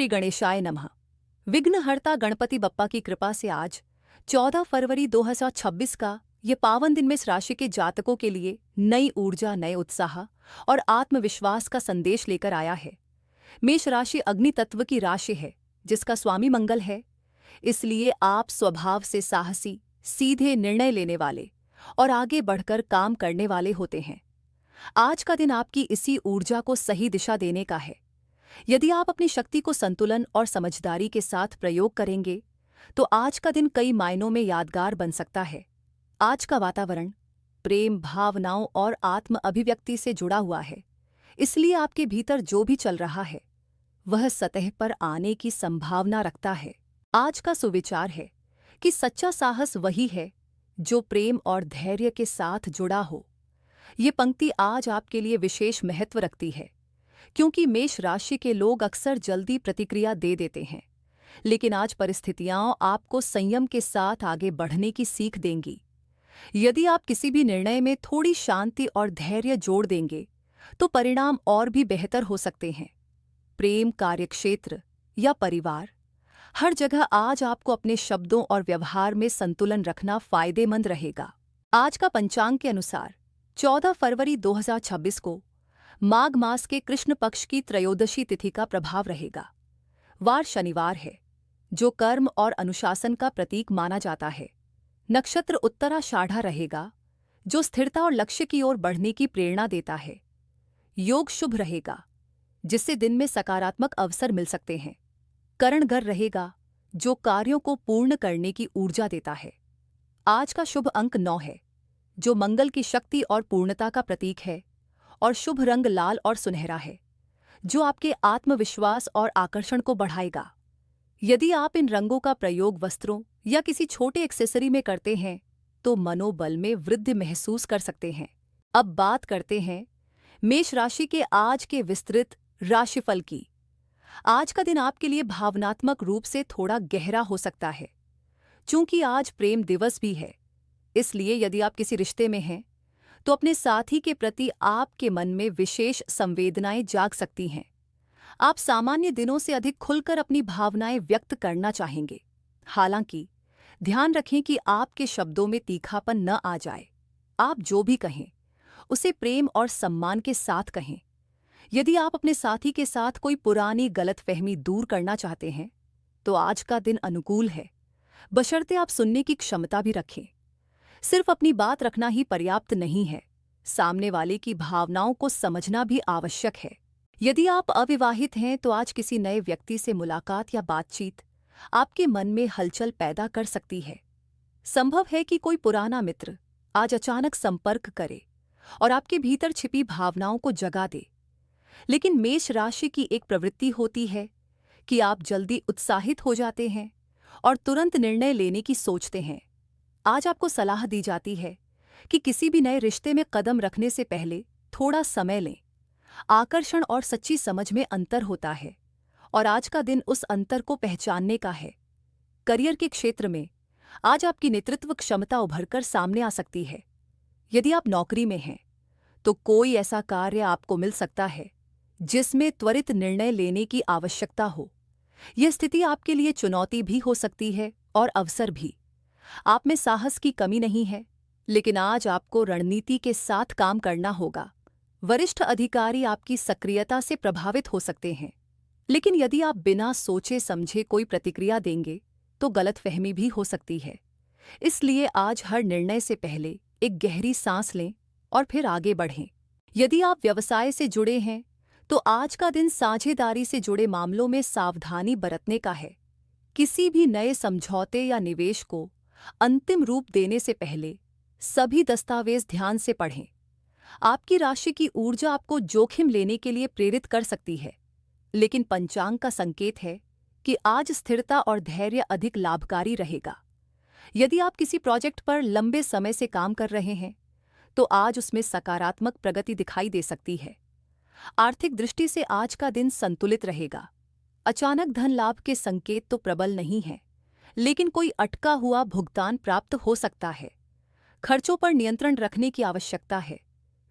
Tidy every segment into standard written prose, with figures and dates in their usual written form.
श्री गणेशाय नमः। विघ्नहर्ता गणपति बप्पा की कृपा से आज 14 फरवरी 2026 का ये पावन दिन मेष राशि के जातकों के लिए नई ऊर्जा, नए उत्साह और आत्मविश्वास का संदेश लेकर आया है। मेष राशि अग्नि तत्व की राशि है जिसका स्वामी मंगल है, इसलिए आप स्वभाव से साहसी, सीधे निर्णय लेने वाले और आगे बढ़कर काम करने वाले होते हैं। आज का दिन आपकी इसी ऊर्जा को सही दिशा देने का है। यदि आप अपनी शक्ति को संतुलन और समझदारी के साथ प्रयोग करेंगे तो आज का दिन कई मायनों में यादगार बन सकता है। आज का वातावरण प्रेम, भावनाओं और आत्म अभिव्यक्ति से जुड़ा हुआ है, इसलिए आपके भीतर जो भी चल रहा है वह सतह पर आने की संभावना रखता है। आज का सुविचार है कि सच्चा साहस वही है जो प्रेम और धैर्य के साथ जुड़ा हो। ये पंक्ति आज आपके लिए विशेष महत्व रखती है, क्योंकि मेष राशि के लोग अक्सर जल्दी प्रतिक्रिया दे देते हैं, लेकिन आज परिस्थितियां आपको संयम के साथ आगे बढ़ने की सीख देंगी। यदि आप किसी भी निर्णय में थोड़ी शांति और धैर्य जोड़ देंगे तो परिणाम और भी बेहतर हो सकते हैं। प्रेम, कार्यक्षेत्र या परिवार, हर जगह आज आपको अपने शब्दों और व्यवहार में संतुलन रखना फायदेमंद रहेगा। आज का पंचांग के अनुसार 14 फरवरी 2026 को माघ मास के कृष्ण पक्ष की त्रयोदशी तिथि का प्रभाव रहेगा। वार शनिवार है, जो कर्म और अनुशासन का प्रतीक माना जाता है। नक्षत्र उत्तराषाढ़ा रहेगा, जो स्थिरता और लक्ष्य की ओर बढ़ने की प्रेरणा देता है। योग शुभ रहेगा, जिससे दिन में सकारात्मक अवसर मिल सकते हैं। करण घर रहेगा, जो कार्यों को पूर्ण करने की ऊर्जा देता है। आज का शुभ अंक 9 है, जो मंगल की शक्ति और पूर्णता का प्रतीक है, और शुभ रंग लाल और सुनहरा है, जो आपके आत्मविश्वास और आकर्षण को बढ़ाएगा। यदि आप इन रंगों का प्रयोग वस्त्रों या किसी छोटे एक्सेसरी में करते हैं तो मनोबल में वृद्धि महसूस कर सकते हैं। अब बात करते हैं मेष राशि के आज के विस्तृत राशिफल की। आज का दिन आपके लिए भावनात्मक रूप से थोड़ा गहरा हो सकता है। चूंकि आज प्रेम दिवस भी है, इसलिए यदि आप किसी रिश्ते में हैं तो अपने साथी के प्रति आपके मन में विशेष संवेदनाएं जाग सकती हैं। आप सामान्य दिनों से अधिक खुलकर अपनी भावनाएं व्यक्त करना चाहेंगे। हालांकि ध्यान रखें कि आपके शब्दों में तीखापन न आ जाए। आप जो भी कहें उसे प्रेम और सम्मान के साथ कहें। यदि आप अपने साथी के साथ कोई पुरानी गलतफहमी दूर करना चाहते हैं तो आज का दिन अनुकूल है, बशर्ते आप सुनने की क्षमता भी रखें। सिर्फ अपनी बात रखना ही पर्याप्त नहीं है, सामने वाले की भावनाओं को समझना भी आवश्यक है। यदि आप अविवाहित हैं तो आज किसी नए व्यक्ति से मुलाकात या बातचीत आपके मन में हलचल पैदा कर सकती है। संभव है कि कोई पुराना मित्र आज अचानक संपर्क करे और आपके भीतर छिपी भावनाओं को जगा दे। लेकिन मेष राशि की एक प्रवृत्ति होती है कि आप जल्दी उत्साहित हो जाते हैं और तुरंत निर्णय लेने की सोचते हैं। आज आपको सलाह दी जाती है कि किसी भी नए रिश्ते में कदम रखने से पहले थोड़ा समय लें। आकर्षण और सच्ची समझ में अंतर होता है और आज का दिन उस अंतर को पहचानने का है। करियर के क्षेत्र में आज आपकी नेतृत्व क्षमता उभरकर सामने आ सकती है। यदि आप नौकरी में हैं तो कोई ऐसा कार्य आपको मिल सकता है जिसमें त्वरित निर्णय लेने की आवश्यकता हो। यह स्थिति आपके लिए चुनौती भी हो सकती है और अवसर भी। आप में साहस की कमी नहीं है, लेकिन आज आपको रणनीति के साथ काम करना होगा। वरिष्ठ अधिकारी आपकी सक्रियता से प्रभावित हो सकते हैं, लेकिन यदि आप बिना सोचे समझे कोई प्रतिक्रिया देंगे तो गलतफहमी भी हो सकती है। इसलिए आज हर निर्णय से पहले एक गहरी सांस लें और फिर आगे बढ़ें। यदि आप व्यवसाय से जुड़े हैं तो आज का दिन साझेदारी से जुड़े मामलों में सावधानी बरतने का है। किसी भी नए समझौते या निवेश को अंतिम रूप देने से पहले सभी दस्तावेज ध्यान से पढ़ें। आपकी राशि की ऊर्जा आपको जोखिम लेने के लिए प्रेरित कर सकती है, लेकिन पंचांग का संकेत है कि आज स्थिरता और धैर्य अधिक लाभकारी रहेगा। यदि आप किसी प्रोजेक्ट पर लंबे समय से काम कर रहे हैं तो आज उसमें सकारात्मक प्रगति दिखाई दे सकती है। आर्थिक दृष्टि से आज का दिन संतुलित रहेगा। अचानक धन लाभ के संकेत तो प्रबल नहीं हैं, लेकिन कोई अटका हुआ भुगतान प्राप्त हो सकता है। खर्चों पर नियंत्रण रखने की आवश्यकता है,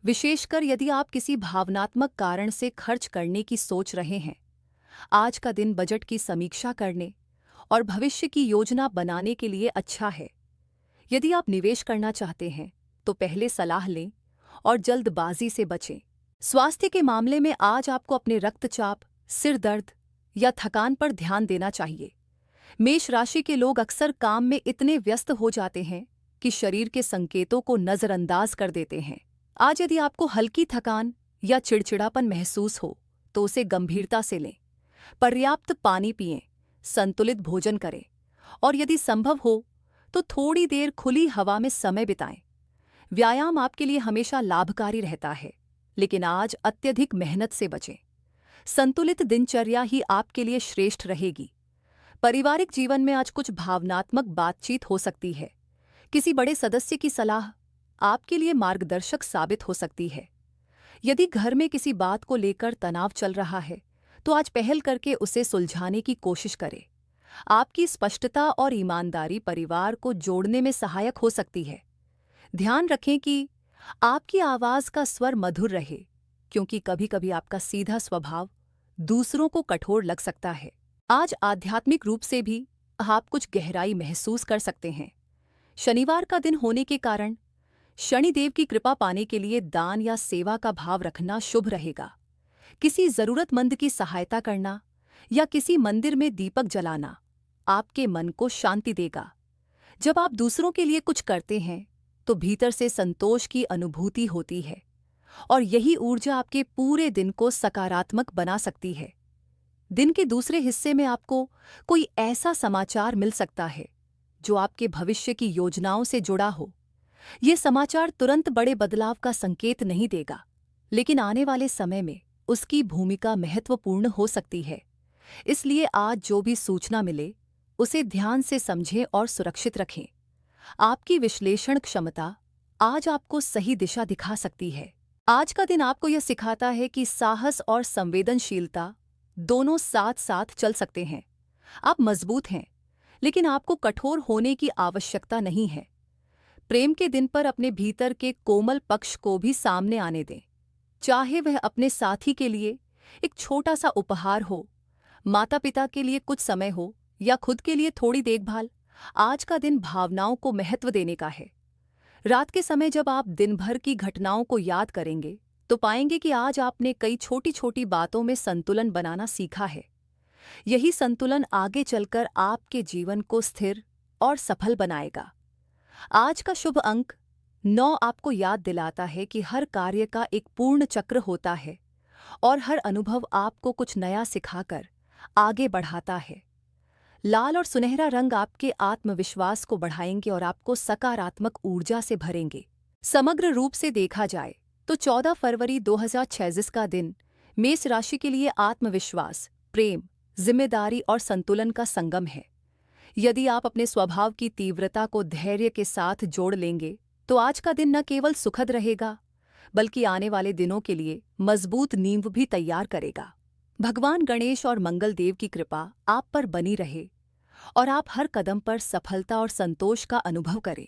विशेषकर यदि आप किसी भावनात्मक कारण से खर्च करने की सोच रहे हैं। आज का दिन बजट की समीक्षा करने और भविष्य की योजना बनाने के लिए अच्छा है। यदि आप निवेश करना चाहते हैं तो पहले सलाह लें और जल्दबाजी से बचें। स्वास्थ्य के मामले में आज आपको अपने रक्तचाप, सिर दर्द या थकान पर ध्यान देना चाहिए। मेष राशि के लोग अक्सर काम में इतने व्यस्त हो जाते हैं कि शरीर के संकेतों को नजरअंदाज कर देते हैं। आज यदि आपको हल्की थकान या चिड़चिड़ापन महसूस हो तो उसे गंभीरता से लें। पर्याप्त पानी पिएं, संतुलित भोजन करें और यदि संभव हो तो थोड़ी देर खुली हवा में समय बिताएं। व्यायाम आपके लिए हमेशा लाभकारी रहता है, लेकिन आज अत्यधिक मेहनत से बचें। संतुलित दिनचर्या ही आपके लिए श्रेष्ठ रहेगी। पारिवारिक जीवन में आज कुछ भावनात्मक बातचीत हो सकती है। किसी बड़े सदस्य की सलाह आपके लिए मार्गदर्शक साबित हो सकती है। यदि घर में किसी बात को लेकर तनाव चल रहा है तो आज पहल करके उसे सुलझाने की कोशिश करें। आपकी स्पष्टता और ईमानदारी परिवार को जोड़ने में सहायक हो सकती है। ध्यान रखें कि आपकी आवाज का स्वर मधुर रहे, क्योंकि कभी-कभी आपका सीधा स्वभाव दूसरों को कठोर लग सकता है। आज आध्यात्मिक रूप से भी आप कुछ गहराई महसूस कर सकते हैं। शनिवार का दिन होने के कारण शनिदेव की कृपा पाने के लिए दान या सेवा का भाव रखना शुभ रहेगा। किसी जरूरतमंद की सहायता करना या किसी मंदिर में दीपक जलाना आपके मन को शांति देगा। जब आप दूसरों के लिए कुछ करते हैं तो भीतर से संतोष की अनुभूति होती है और यही ऊर्जा आपके पूरे दिन को सकारात्मक बना सकती है। दिन के दूसरे हिस्से में आपको कोई ऐसा समाचार मिल सकता है जो आपके भविष्य की योजनाओं से जुड़ा हो। ये समाचार तुरंत बड़े बदलाव का संकेत नहीं देगा, लेकिन आने वाले समय में उसकी भूमिका महत्वपूर्ण हो सकती है। इसलिए आज जो भी सूचना मिले उसे ध्यान से समझें और सुरक्षित रखें। आपकी विश्लेषण क्षमता आज आपको सही दिशा दिखा सकती है। आज का दिन आपको यह सिखाता है कि साहस और संवेदनशीलता दोनों साथ साथ चल सकते हैं। आप मजबूत हैं, लेकिन आपको कठोर होने की आवश्यकता नहीं है। प्रेम के दिन पर अपने भीतर के कोमल पक्ष को भी सामने आने दें, चाहे वह अपने साथी के लिए एक छोटा सा उपहार हो, माता पिता के लिए कुछ समय हो या खुद के लिए थोड़ी देखभाल। आज का दिन भावनाओं को महत्व देने का है। रात के समय जब आप दिन भर की घटनाओं को याद करेंगे तो पाएंगे कि आज आपने कई छोटी छोटी बातों में संतुलन बनाना सीखा है। यही संतुलन आगे चलकर आपके जीवन को स्थिर और सफल बनाएगा। आज का शुभ अंक 9 आपको याद दिलाता है कि हर कार्य का एक पूर्ण चक्र होता है और हर अनुभव आपको कुछ नया सिखाकर आगे बढ़ाता है। लाल और सुनहरा रंग आपके आत्मविश्वास को बढ़ाएंगे और आपको सकारात्मक ऊर्जा से भरेंगे। समग्र रूप से देखा जाए तो 14 फरवरी 2026 का दिन मेष राशि के लिए आत्मविश्वास, प्रेम, जिम्मेदारी और संतुलन का संगम है। यदि आप अपने स्वभाव की तीव्रता को धैर्य के साथ जोड़ लेंगे तो आज का दिन न केवल सुखद रहेगा, बल्कि आने वाले दिनों के लिए मजबूत नींव भी तैयार करेगा। भगवान गणेश और मंगल देव की कृपा आप पर बनी रहे और आप हर कदम पर सफलता और संतोष का अनुभव करें।